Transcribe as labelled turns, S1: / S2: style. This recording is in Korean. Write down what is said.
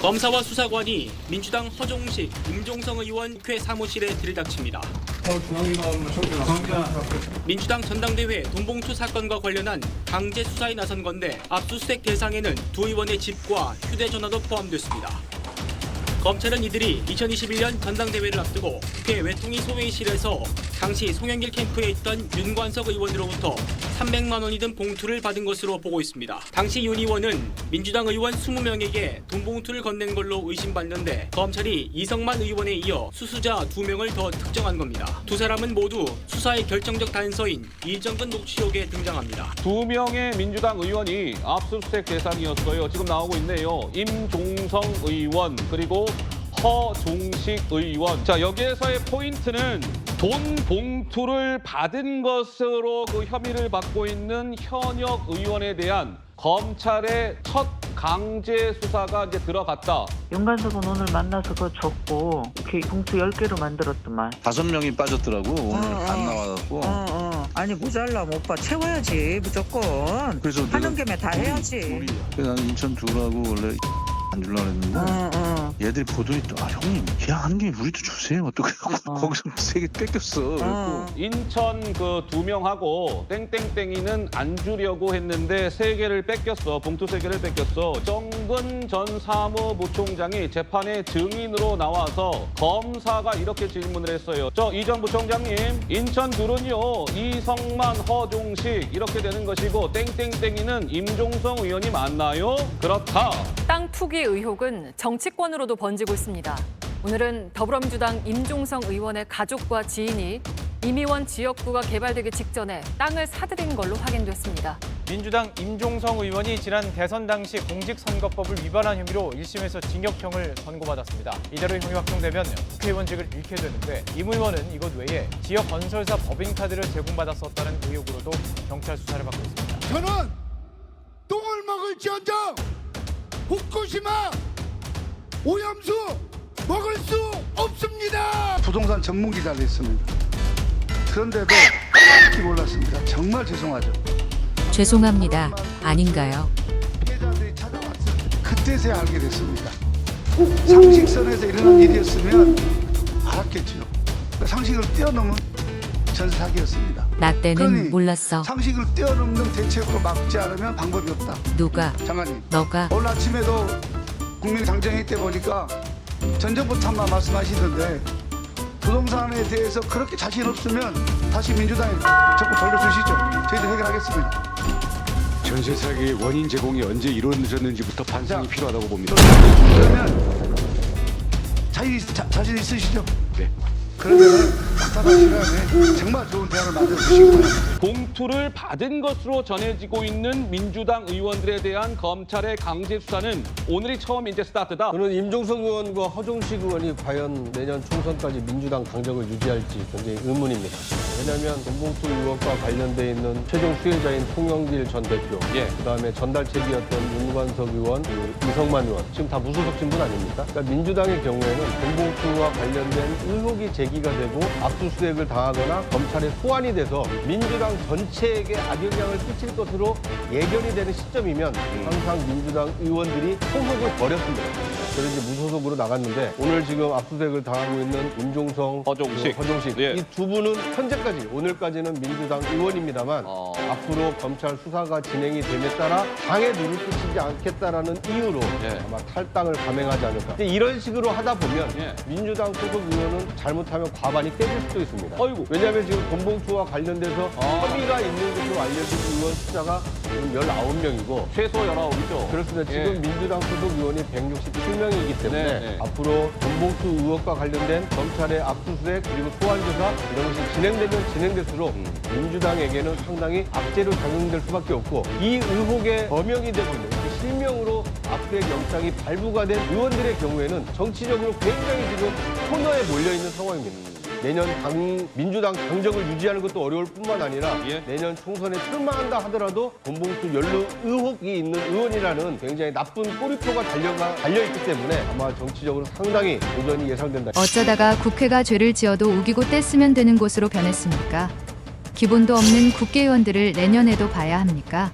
S1: 검사와 수사관이 민주당 허종식, 임종성 의원 쾌 사무실에 들이닥칩니다. 민주당 전당대회 돈봉투 사건과 관련한 강제 수사에 나선 건데 압수수색 대상에는 두 의원의 집과 휴대전화도 포함됐습니다. 검찰은 이들이 2021년 전당대회를 앞두고 국회 외통위 소회의실에서 당시 송영길 캠프에 있던 윤관석 의원으로부터 300만 원이 든 봉투를 받은 것으로 보고 있습니다. 당시 윤 의원은 민주당 의원 20명에게 돈 봉투를 건넨 걸로 의심받는데 검찰이 이성만 의원에 이어 수수자 2명을 더 특정한 겁니다. 두 사람은 모두 수사의 결정적 단서인 이정근 녹취록에 등장합니다.
S2: 2명의 민주당 의원이 압수수색 대상이었어요. 지금 나오고 있네요. 임종성 의원 그리고 허종식 의원. 자, 여기에서의 포인트는 돈 봉투를 받은 것으로 그 혐의를 받고 있는 현역 의원에 대한 검찰의 첫 강제 수사가 이제 들어갔다.
S3: 윤관석은 오늘 만나서 그거 줬고 봉투 10개로 만들었더만.
S4: 5명이 빠졌더라고. 오늘 안 나와갖고.
S5: 아니 모자라면 오빠 채워야지 무조건.
S4: 그래서
S5: 하는 김에 다 해야지.
S4: 그래서 나는 인천 두라고 원래 안 주려고 했는데 얘들이 보더니 또 형님 그냥 하는 김에 우리도 주세요. 또 거기서 3개 뺏겼어. 그래갖고
S2: 인천 그 2명하고 땡땡땡이는 안 주려고 했는데 3개를 뺏겼어. 봉투 3개를 뺏겼어. 정근 전 사무부총장이 재판에 증인으로 나와서 검사가 이렇게 질문을 했어요. 이 전 부총장님, 인천 둘은요 이성만, 허종식 이렇게 되는 것이고 땡땡땡이는 임종성 의원이 맞나요? 그렇다.
S6: 땅 투기 의혹은 정치권으로도 번지고 있습니다. 오늘은 더불어민주당 임종성 의원의 가족과 지인이 임의원 지역구가 개발되기 직전에 땅을 사들인 걸로 확인됐습니다.
S7: 민주당 임종성 의원이 지난 대선 당시 공직선거법을 위반한 혐의로 1심에서 징역형을 선고받았습니다. 이대로 형이 확정되면 국회의원직을 잃게 되는데 임 의원은 이것 외에 지역 건설사 법인카드를 제공받았었다는 의혹으로도 경찰 수사를 받고 있습니다.
S8: 저는 똥을 먹을지언정 후쿠시마 오염수 먹을 수 없습니다. 부동산 전문 기자를 했습니다. 그런데도 정확히 몰랐습니다. 정말 죄송하죠.
S9: 죄송합니다. 아닌가요?
S8: 피해자들이 찾아왔을 때 그때서야 알게 됐습니다. 상식선에서 일어난 일이었으면 알았겠죠. 상식을 뛰어넘은 전사기였습니다.
S9: 나 때는
S8: 그러니
S9: 몰랐어.
S8: 상식을 뛰어넘는 대책으로 막지 않으면 방법이 없다.
S9: 누가?
S8: 장관님.
S9: 너가?
S8: 오늘 아침에도 국민당정회의 때 보니까 전전부터 한번 말씀하시던데 부동산에 대해서 그렇게 자신 없으면 다시 민주당에 적극 돌려주시죠. 저희도 해결하겠습니다.
S10: 전세 사기의 원인 제공이 언제 이루어졌는지부터 반성이 필요하다고 봅니다.
S8: 그러면 자신 있으시죠?
S10: 네.
S8: 그러면 답답한 시간에 정말 좋은 대안을 만들어 주시기 바랍니다.
S2: 봉투를 받은 것으로 전해지고 있는 민주당 의원들에 대한 검찰의 강제 수사는 오늘이 처음 이제 스타트다.
S11: 저는 임종석 의원과 허종식 의원이 과연 내년 총선까지 민주당 당적을 유지할지 굉장히 의문입니다. 왜냐하면 돈봉투 의혹과 관련돼 있는 최종 수혜자인 송영길 전 대표, 그다음에 전달책이었던 윤관석 의원, 이성만 의원, 지금 다 무소속 신분 아닙니까? 그러니까 민주당의 경우에는 돈봉투와 관련된 의혹이 제기가 되고 압수수색을 당하거나 검찰에 소환이 돼서 민주당 전체에게 악영향을 끼칠 것으로 예견이 되는 시점이면 항상 민주당 의원들이 소속을 버렸습니다. 그래서 이제 무소속으로 나갔는데 오늘 지금 압수수색을 당하고 있는 임종성, 허종식 이 두 분은 현재까지 오늘까지는 민주당 의원입니다만 앞으로 검찰 수사가 진행이 됨에 따라 당에 누를 끼치지 않겠다라는 이유로 아마 탈당을 감행하지 않을까. 근데 이런 식으로 하다 보면 민주당 소속 의원은 잘못하면 과반이 깨질 수도 있습니다. 왜냐하면 지금 돈봉투와 관련돼서 혐의가 있는 것으로 알려진 의원 숫자가 지금 19명이고
S2: 최소 19이죠.
S11: 그렇습니다. 지금 민주당 소속 의원이 167명이기 때문에 앞으로 돈봉투 의혹과 관련된 검찰의 압수수색 그리고 소환조사 이런 것이 진행되면 진행될수록 민주당에게는 상당히 악재로 작용될 수밖에 없고 이 의혹에 범용이 되고 있는 실명으로 압수수색 영장이 발부가 된 의원들의 경우에는 정치적으로 굉장히 지금 코너에 몰려있는 상황입니다. 내년 민주당 당적을 유지하는 것도 어려울 뿐만 아니라 내년 총선에 출마한다 하더라도 돈봉투 연루 의혹이 있는 의원이라는 굉장히 나쁜 꼬리표가 달려있기 때문에 아마 정치적으로 상당히 도전이 예상된다.
S9: 어쩌다가 국회가 죄를 지어도 우기고 뗐으면 되는 곳으로 변했습니까? 기본도 없는 국회의원들을 내년에도 봐야 합니까?